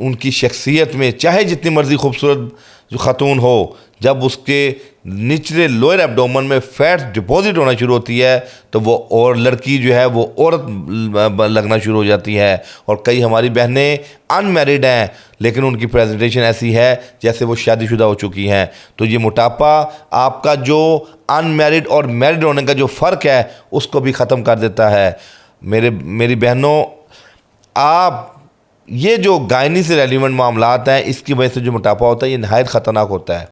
ان کی شخصیت میں چاہے جتنی مرضی خوبصورت جو خاتون ہو، جب اس کے نچلے لوئر ایبڈومن میں فیٹ ڈپوزٹ ہونا شروع ہوتی ہے تو وہ اور لڑکی جو ہے وہ عورت لگنا شروع ہو جاتی ہے. اور کئی ہماری بہنیں ان میریڈ ہیں لیکن ان کی پریزنٹیشن ایسی ہے جیسے وہ شادی شدہ ہو چکی ہیں. تو یہ موٹاپا آپ کا جو ان میریڈ اور میریڈ ہونے کا جو فرق ہے اس کو بھی ختم کر دیتا ہے. میری بہنوں، آپ یہ جو گائنی سے ریلیونٹ معاملات ہیں اس کی وجہ سے جو موٹاپا ہوتا ہے یہ نہایت خطرناک ہوتا ہے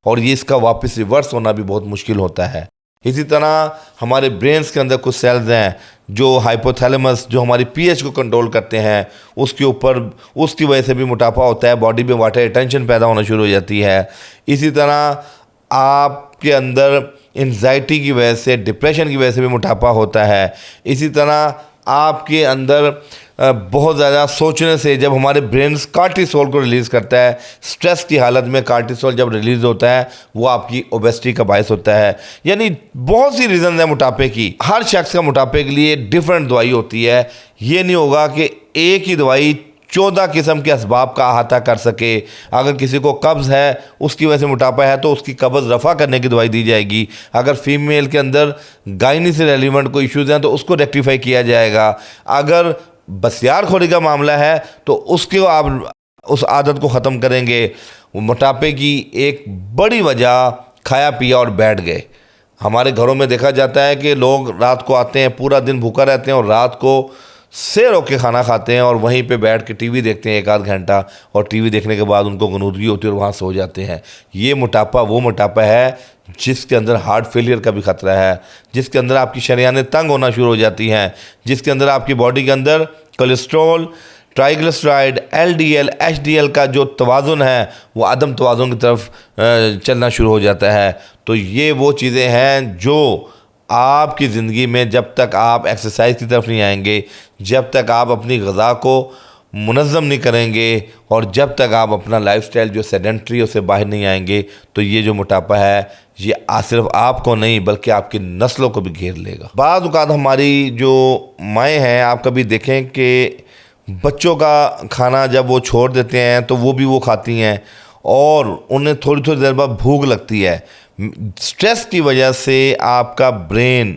اور یہ اس کا واپس ریورس ہونا بھی بہت مشکل ہوتا ہے. اسی طرح ہمارے برینز کے اندر کچھ سیلز ہیں جو ہائپوتھیلیمس جو ہماری پی ایچ کو کنٹرول کرتے ہیں، اس کے اوپر اس کی وجہ سے بھی موٹاپا ہوتا ہے، باڈی میں واٹر ریٹینشن پیدا ہونا شروع ہو جاتی ہے. اسی طرح آپ کے اندر انزائٹی کی وجہ سے، ڈپریشن کی وجہ سے بھی موٹاپا ہوتا ہے. اسی طرح آپ کے اندر بہت زیادہ سوچنے سے جب ہمارے برینز کارٹیسول کو ریلیز کرتا ہے، سٹریس کی حالت میں کارٹیسول جب ریلیز ہوتا ہے وہ آپ کی اوبیسٹی کا باعث ہوتا ہے. یعنی بہت سی ریزنز ہیں موٹاپے کی. ہر شخص کا موٹاپے کے لیے ڈیفرنٹ دوائی ہوتی ہے. یہ نہیں ہوگا کہ ایک ہی دوائی 14 قسم کے اسباب کا احاطہ کر سکے. اگر کسی کو قبض ہے، اس کی وجہ سے موٹاپا ہے، تو اس کی قبض رفع کرنے کی دوائی دی جائے گی. اگر فیمیل کے اندر گائنی سے ریلیونٹ کوئی ایشوز ہیں تو اس کو ریکٹیفائی کیا جائے گا. اگر بسیار خوری کا معاملہ ہے تو اس کے آپ اس عادت کو ختم کریں گے. موٹاپے کی ایک بڑی وجہ کھایا پیا اور بیٹھ گئے. ہمارے گھروں میں دیکھا جاتا ہے کہ لوگ رات کو آتے ہیں، پورا دن بھوکا رہتے ہیں اور رات کو سے روک کے کھانا کھاتے ہیں اور وہیں پہ بیٹھ کے ٹی وی دیکھتے ہیں 1 آدھ گھنٹہ، اور ٹی وی دیکھنے کے بعد ان کو غنودگی ہوتی ہے اور وہاں سو جاتے ہیں. یہ موٹاپا وہ موٹاپا ہے جس کے اندر ہارٹ فیلئر کا بھی خطرہ ہے، جس کے اندر آپ کی شریانیں تنگ ہونا شروع ہو جاتی ہیں، جس کے اندر آپ کی باڈی کے اندر cholesterol, triglyceride, L D L, H D L کا جو توازن ہے وہ عدم توازن کی طرف چلنا شروع ہو جاتا ہے. تو یہ وہ چیزیں ہیں جو آپ کی زندگی میں جب تک آپ ایکسرسائز کی طرف نہیں آئیں گے، جب تک آپ اپنی غذا کو منظم نہیں کریں گے اور جب تک آپ اپنا لائف سٹائل جو سیڈنٹری ہے اسے باہر نہیں آئیں گے، تو یہ جو موٹاپا ہے یہ صرف آپ کو نہیں بلکہ آپ کی نسلوں کو بھی گھیر لے گا. بعض اوقات ہماری جو مائیں ہیں، آپ کبھی دیکھیں کہ بچوں کا کھانا جب وہ چھوڑ دیتے ہیں تو وہ بھی وہ کھاتی ہیں اور انہیں تھوڑی تھوڑی دیر بعد بھوک لگتی ہے. سٹریس کی وجہ سے آپ کا برین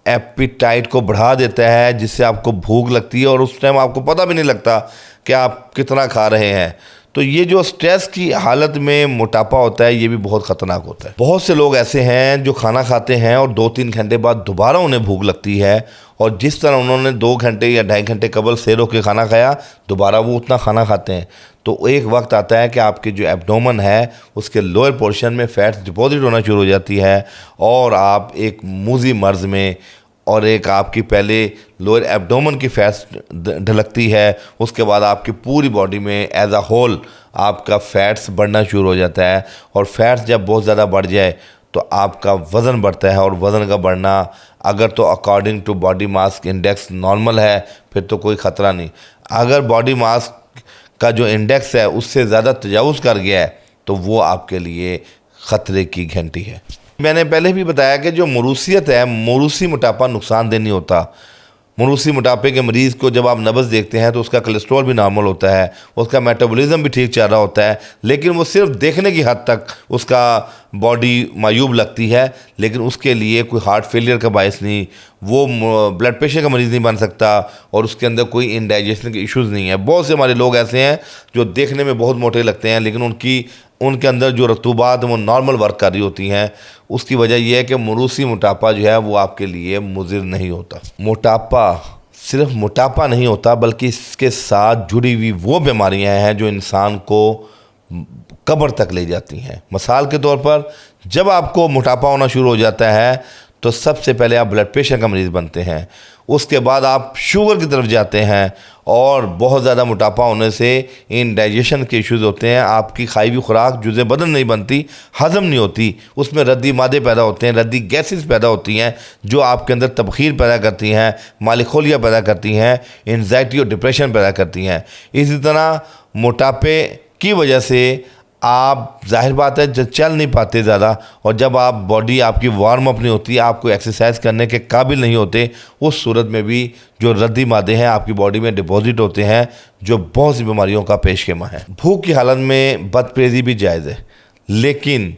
ایپیٹائٹ کو بڑھا دیتا ہے جس سے آپ کو بھوک لگتی ہے اور اس ٹائم آپ کو پتہ بھی نہیں لگتا کہ آپ کتنا کھا رہے ہیں. تو یہ جو سٹریس کی حالت میں موٹاپا ہوتا ہے یہ بھی بہت خطرناک ہوتا ہے. بہت سے لوگ ایسے ہیں جو کھانا کھاتے ہیں اور 2-3 گھنٹے بعد دوبارہ انہیں بھوک لگتی ہے، اور جس طرح انہوں نے 2 گھنٹے یا 2.5 گھنٹے قبل سے رو کے کھانا کھایا دوبارہ وہ اتنا کھانا کھاتے ہیں. تو ایک وقت آتا ہے کہ آپ کے جو ایبڈومن ہے اس کے لوئر پورشن میں فیٹس ڈپوزٹ ہونا شروع ہو جاتی ہے اور آپ ایک موذی مرض میں، اور ایک آپ کی پہلے لوئر ایبڈومن کی فیٹس ڈھلکتی ہے، اس کے بعد آپ کی پوری باڈی میں ایز اے ہول آپ کا فیٹس بڑھنا شروع ہو جاتا ہے. اور فیٹس جب بہت زیادہ بڑھ جائے تو آپ کا وزن بڑھتا ہے، اور وزن کا بڑھنا اگر تو according to body mass index normal ہے پھر تو کوئی خطرہ نہیں. اگر باڈی ماس کا جو انڈیکس ہے اس سے زیادہ تجاوز کر گیا ہے تو وہ آپ کے لیے خطرے کی گھنٹی ہے. میں نے پہلے بھی بتایا کہ جو موروثیت ہے، موروثی موٹاپا نقصان دہ نہیں ہوتا. موروثی موٹاپے کے مریض کو جب آپ نبض دیکھتے ہیں تو اس کا کولیسٹرول بھی نارمل ہوتا ہے، اس کا میٹابولزم بھی ٹھیک چل رہا ہوتا ہے، لیکن وہ صرف دیکھنے کی حد تک اس کا باڈی معیوب لگتی ہے، لیکن اس کے لیے کوئی ہارٹ فیلئر کا باعث نہیں، وہ بلڈ پریشر کا مریض نہیں بن سکتا، اور اس کے اندر کوئی انڈائجیشن کے ایشوز نہیں ہیں. بہت سے ہمارے لوگ ایسے ہیں جو دیکھنے میں بہت موٹے لگتے ہیں لیکن ان کے اندر جو رطوبات وہ نارمل ورک کر رہی ہوتی ہیں. اس کی وجہ یہ ہے کہ موروثی موٹاپا جو ہے وہ آپ کے لیے مضر نہیں ہوتا. موٹاپا صرف موٹاپا نہیں ہوتا بلکہ اس کے ساتھ جڑی ہوئی وہ بیماریاں ہیں جو انسان کو قبر تک لے جاتی ہیں. مثال کے طور پر جب آپ کو موٹاپا ہونا شروع ہو جاتا ہے تو سب سے پہلے آپ بلڈ پریشر کا مریض بنتے ہیں، اس کے بعد آپ شوگر کی طرف جاتے ہیں، اور بہت زیادہ موٹاپا ہونے سے انڈائجیشن کے ایشوز ہوتے ہیں. آپ کی کھائی ہوئی خوراک جزء بدن نہیں بنتی، ہضم نہیں ہوتی، اس میں ردی مادے پیدا ہوتے ہیں، ردی گیسز پیدا ہوتی ہیں جو آپ کے اندر تبخیر پیدا کرتی ہیں، مالخولیہ پیدا کرتی ہیں، انزائٹی اور ڈپریشن پیدا کرتی ہیں. اسی طرح موٹاپے کی وجہ سے آپ ظاہر بات ہے جب چل نہیں پاتے زیادہ، اور جب آپ باڈی آپ کی وارم اپ نہیں ہوتی، آپ کو ایکسرسائز کرنے کے قابل نہیں ہوتے، اس صورت میں بھی جو ردی مادے ہیں آپ کی باڈی میں ڈپازٹ ہوتے ہیں، جو بہت سی بیماریوں کا پیش خیمہ ہے۔ بھوک کی حالت میں بد پرہیزی بھی جائز ہے، لیکن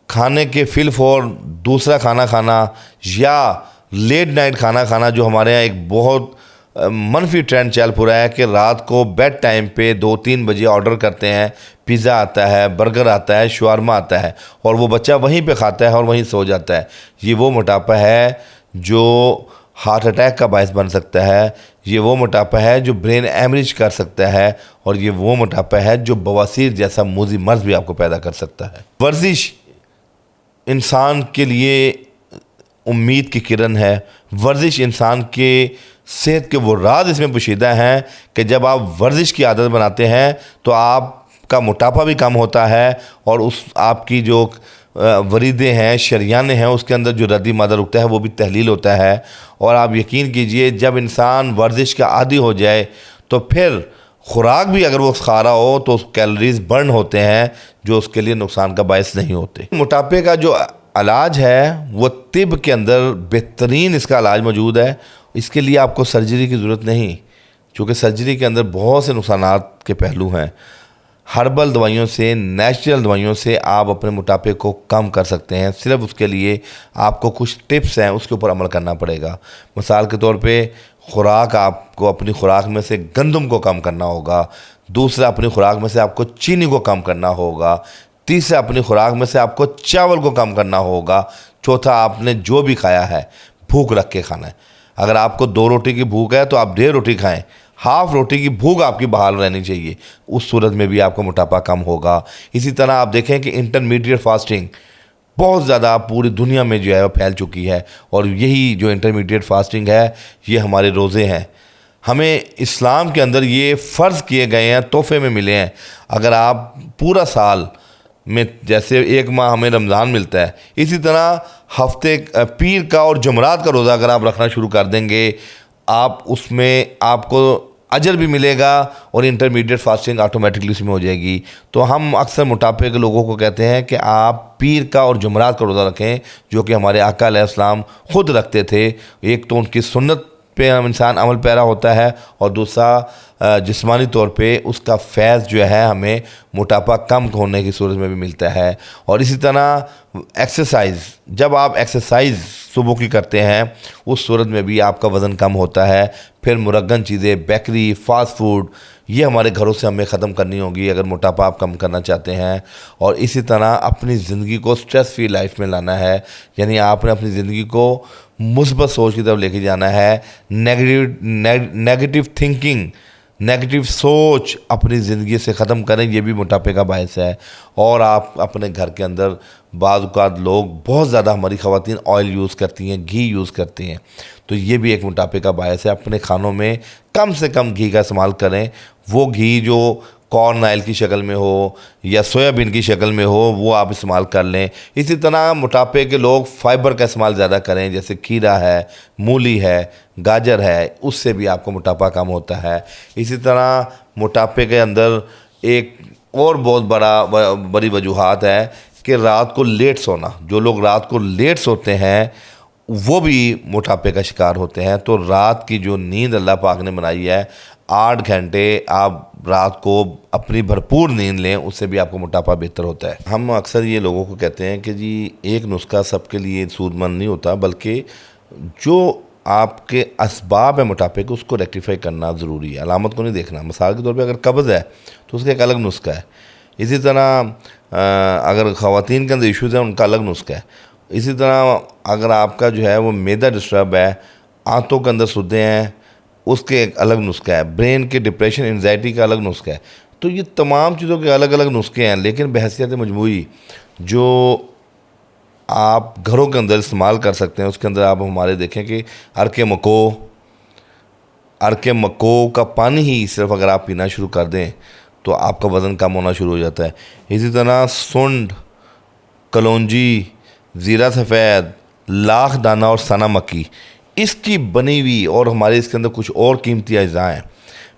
کھانے کے فی الفور دوسرا کھانا کھانا یا لیٹ نائٹ کھانا کھانا، جو ہمارے یہاں ایک بہت منفی ٹرینڈ چل پورا ہے کہ رات کو بیڈ ٹائم پہ 2-3 بجے آرڈر کرتے ہیں، پیزا آتا ہے، برگر آتا ہے، شاورما آتا ہے، اور وہ بچہ وہیں پہ کھاتا ہے اور وہیں سو جاتا ہے۔ یہ وہ موٹاپا ہے جو ہارٹ اٹیک کا باعث بن سکتا ہے، یہ وہ موٹاپا ہے جو برین ایمریج کر سکتا ہے، اور یہ وہ موٹاپا ہے جو بواسیر جیسا موذی مرض بھی آپ کو پیدا کر سکتا ہے۔ ورزش انسان کے لیے امید کی کرن ہے۔ ورزش انسان کے صحت کے وہ راز اس میں پوشیدہ ہیں کہ جب آپ ورزش کی عادت بناتے ہیں تو آپ کا موٹاپا بھی کم ہوتا ہے، اور اس آپ کی جو وریدیں ہیں، شریانے ہیں، اس کے اندر جو ردی مادہ رکتا ہے وہ بھی تحلیل ہوتا ہے۔ اور آپ یقین کیجئے جب انسان ورزش کا عادی ہو جائے تو پھر خوراک بھی اگر وہ کھا رہا ہو تو کیلوریز برن ہوتے ہیں جو اس کے لیے نقصان کا باعث نہیں ہوتے۔ موٹاپے کا جو علاج ہے وہ طب کے اندر بہترین اس کا علاج موجود ہے۔ اس کے لیے آپ کو سرجری کی ضرورت نہیں، چونکہ سرجری کے اندر بہت سے نقصانات کے پہلو ہیں۔ ہربل دوائیوں سے، نیچرل دوائیوں سے آپ اپنے موٹاپے کو کم کر سکتے ہیں۔ صرف اس کے لیے آپ کو کچھ ٹپس ہیں، اس کے اوپر عمل کرنا پڑے گا۔ مثال کے طور پہ خوراک، آپ کو اپنی خوراک میں سے گندم کو کم کرنا ہوگا۔ دوسرا، اپنی خوراک میں سے آپ کو چینی کو کم کرنا ہوگا۔ تیسرا، اپنی خوراک میں سے آپ کو چاول کو کم کرنا ہوگا۔ چوتھا، آپ نے جو بھی کھایا ہے بھوک رکھ کے کھانا ہے۔ اگر آپ کو 2 روٹی کی بھوک ہے تو آپ 1.5 روٹی کھائیں، ہاف روٹی کی بھوک آپ کی بحال رہنی چاہیے، اس صورت میں بھی آپ کا موٹاپا کم ہوگا۔ اسی طرح آپ دیکھیں کہ انٹرمیڈیٹ فاسٹنگ بہت زیادہ پوری دنیا میں جو ہے وہ پھیل چکی ہے، اور یہی جو انٹرمیڈیٹ فاسٹنگ ہے یہ ہمارے روزے ہیں۔ ہمیں اسلام کے اندر یہ فرض کیے گئے ہیں، تحفے میں ملے ہیں۔ اگر آپ پورا سال میں، جیسے 1 ماہ ہمیں رمضان ملتا ہے، اسی طرح ہفتے پیر کا اور جمعرات کا روزہ اگر آپ رکھنا شروع کر دیں گے، آپ اس میں آپ کو اجر بھی ملے گا اور انٹرمیڈیٹ فاسٹنگ آٹومیٹکلی اس میں ہو جائے گی۔ تو ہم اکثر موٹاپے کے لوگوں کو کہتے ہیں کہ آپ پیر کا اور جمعرات کا روزہ رکھیں، جو کہ ہمارے آقا علیہ السلام خود رکھتے تھے۔ ایک تو ان کی سنت پہ انسان عمل پیرا ہوتا ہے، اور دوسرا جسمانی طور پہ اس کا فیض جو ہے ہمیں موٹاپا کم ہونے کی صورت میں بھی ملتا ہے۔ اور اسی طرح ایکسرسائز، جب آپ ایکسرسائز صبح کی کرتے ہیں اس صورت میں بھی آپ کا وزن کم ہوتا ہے۔ پھر مرغن چیزیں، بیکری، فاسٹ فوڈ، یہ ہمارے گھروں سے ہمیں ختم کرنی ہوگی اگر موٹاپا آپ کم کرنا چاہتے ہیں۔ اور اسی طرح اپنی زندگی کو سٹریس فری لائف میں لانا ہے، یعنی آپ نے اپنی زندگی کو مثبت سوچ کی طرف لے کے جانا ہے۔ نیگیٹو تھنکنگ، نیگیٹو سوچ اپنی زندگی سے ختم کریں، یہ بھی موٹاپے کا باعث ہے۔ اور آپ اپنے گھر کے اندر، بعض اوقات لوگ بہت زیادہ، ہماری خواتین آئل یوز کرتی ہیں، گھی یوز کرتی ہیں، تو یہ بھی ایک موٹاپے کا باعث ہے۔ اپنے کھانوں میں کم سے کم گھی کا استعمال کریں، وہ گھی جو کارن آئل کی شکل میں ہو یا سویابین کی شکل میں ہو وہ آپ استعمال کر لیں۔ اسی طرح موٹاپے کے لوگ فائبر کا استعمال زیادہ کریں، جیسے کھیرا ہے، مولی ہے، گاجر ہے، اس سے بھی آپ کو موٹاپا کم ہوتا ہے۔ اسی طرح موٹاپے کے اندر ایک اور بہت بڑی وجوہات ہے کہ رات کو لیٹ سونا۔ جو لوگ رات کو لیٹ سوتے ہیں وہ بھی موٹاپے کا شکار ہوتے ہیں۔ تو رات کی جو نیند اللہ پاک نے بنائی ہے، 8 گھنٹے آپ رات کو اپنی بھرپور نیند لیں، اس سے بھی آپ کو موٹاپا بہتر ہوتا ہے۔ ہم اکثر یہ لوگوں کو کہتے ہیں کہ جی ایک نسخہ سب کے لیے سود مند نہیں ہوتا، بلکہ جو آپ کے اسباب ہیں موٹاپے کو، اس کو ریکٹیفائی کرنا ضروری ہے، علامت کو نہیں دیکھنا۔ مثال کے طور پہ اگر قبض ہے تو اس کا ایک الگ نسخہ ہے۔ اسی طرح اگر خواتین کے اندر ایشوز ہیں، ان کا الگ نسخہ ہے۔ اسی طرح اگر آپ کا جو ہے وہ معدہ ڈسٹرب ہے، آنتوں کے اندر سدے ہیں، اس کے ایک الگ نسخہ ہے۔ برین کے ڈپریشن، انزائٹی کا الگ نسخہ ہے۔ تو یہ تمام چیزوں کے الگ الگ نسخے ہیں، لیکن بحیثیت مجموعی جو آپ گھروں کے اندر استعمال کر سکتے ہیں، اس کے اندر آپ ہمارے دیکھیں کہ عرق مکو کا پانی ہی صرف اگر آپ پینا شروع کر دیں تو آپ کا وزن کم ہونا شروع ہو جاتا ہے۔ اسی طرح سنڈ، کلونجی، زیرہ سفید، لاکھ دانہ اور سنا مکی، اس کی بنی ہوئی، اور ہمارے اس کے اندر کچھ اور قیمتی اجزاء ہیں،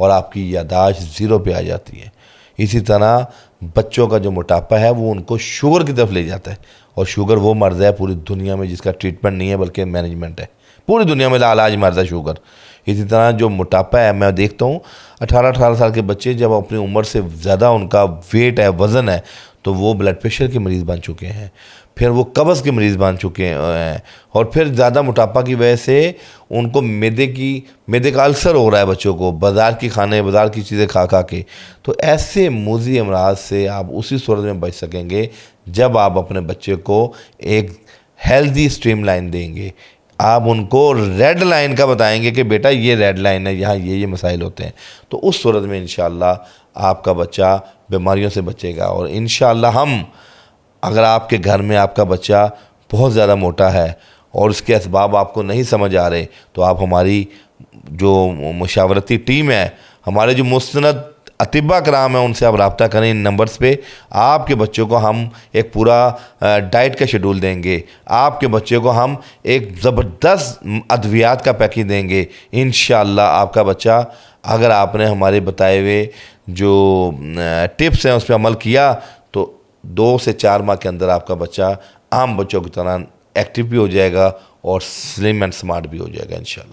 اور آپ کی یادداشت 0 پہ آ جاتی ہے۔ اسی طرح بچوں کا جو موٹاپا ہے وہ ان کو شوگر کی طرف لے جاتا ہے، اور شوگر وہ مرض ہے پوری دنیا میں جس کا ٹریٹمنٹ نہیں ہے بلکہ مینجمنٹ ہے، پوری دنیا میں لاعلاج مرض ہے شوگر۔ اسی طرح جو موٹاپا ہے، میں دیکھتا ہوں 18 سال کے بچے جب اپنی عمر سے زیادہ ان کا ویٹ ہے، وزن ہے، تو وہ بلڈ پریشر کے مریض بن چکے ہیں، پھر وہ قبض کے مریض بن چکے ہیں، اور پھر زیادہ موٹاپا کی وجہ سے ان کو میدے کا السر ہو رہا ہے بچوں کو، بازار کی چیزیں کھا کے۔ تو ایسے موذی امراض سے آپ اسی صورت میں بچ سکیں گے جب آپ اپنے بچے کو ایک ہیلدی سٹریم لائن دیں گے۔ آپ ان کو ریڈ لائن کا بتائیں گے کہ بیٹا یہ ریڈ لائن ہے، یہاں یہ مسائل ہوتے ہیں، تو اس صورت میں انشاءاللہ آپ کا بچہ بیماریوں سے بچے گا۔ اور انشاءاللہ اگر آپ کے گھر میں آپ کا بچہ بہت زیادہ موٹا ہے اور اس کے اسباب آپ کو نہیں سمجھ آ رہے، تو آپ ہماری جو مشاورتی ٹیم ہے، ہمارے جو مستند اطباء کرام ہیں، ان سے آپ رابطہ کریں ان نمبرز پہ۔ آپ کے بچوں کو ہم ایک پورا ڈائٹ کا شیڈول دیں گے، آپ کے بچے کو ہم ایک زبردست ادویات کا پیکج دیں گے۔ انشاءاللہ آپ کا بچہ، اگر آپ نے ہمارے بتائے ہوئے جو ٹپس ہیں اس پہ عمل کیا، تو 2 سے 4 ماہ کے اندر آپ کا بچہ عام بچوں کی طرح ایکٹیو بھی ہو جائے گا اور سلم اینڈ سمارٹ بھی ہو جائے گا انشاءاللہ۔